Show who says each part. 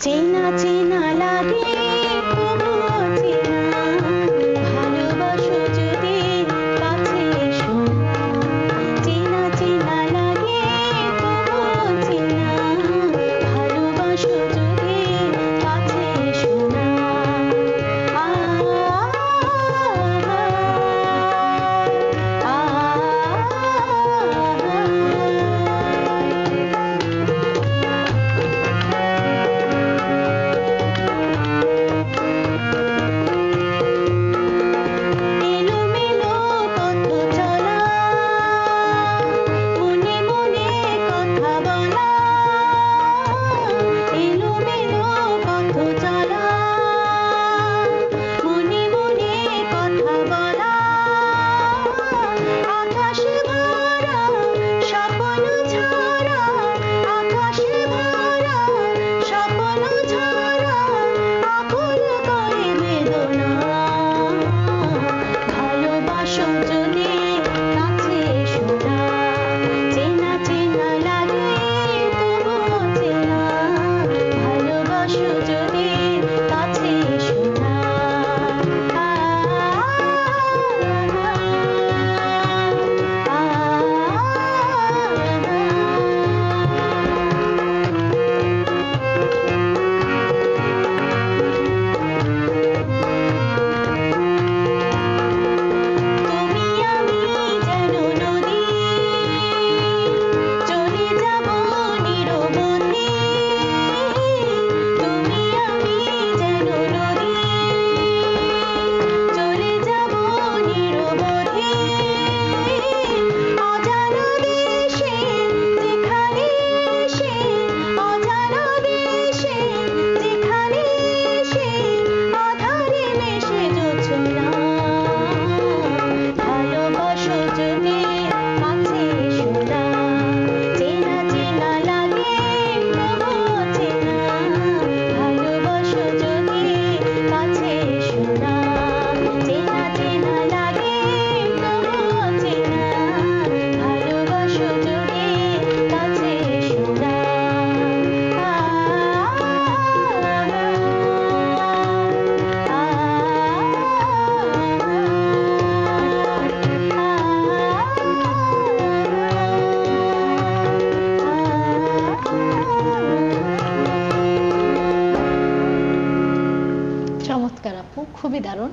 Speaker 1: চেনা চেনা লাগে তবুও চেনা, ভালোবাসো যদি কাছে এসো না। চেনা চেনা লাগে তবুও চেনা, ভালোবাসো যদি কাছে এসো না। আ আ এলোমেলো পথ চলা, মনে মনে কথা বলা। এলোমেলো পথ চলা, মনে মনে কথা বলা। আকাশে ভরা স্বপ্ন ঝরা, আকাশে ভরা স্বপ্ন ঝরা, আকুল করে বেদনা। ভালোবাসো যদি কাছে এসো না। চেনা চেনা লাগে তবুও চেনা, ভালোবাসো যদি কাছে এসো না। তুমি আমি যেন নদী, চলে যাব নিরবধি। তুমি আমি যেন নদী, চলে যাব নিরবধি। অজানা দেশে যেখানে সে, অজানা দেশে যেখানে সে, আধারে মেশে জোছনা। ভালোবাসো যদি কাছে এসো না। চেনা চেনা লাগে তবুও চেনা, ভালোবাসো যদি কাছে এসো না। চেনা চেনা লাগে তবুও চেনা, ভালোবাসো যদি কাছে এসো না।
Speaker 2: চমৎকার আপু, খুবই দারুণ।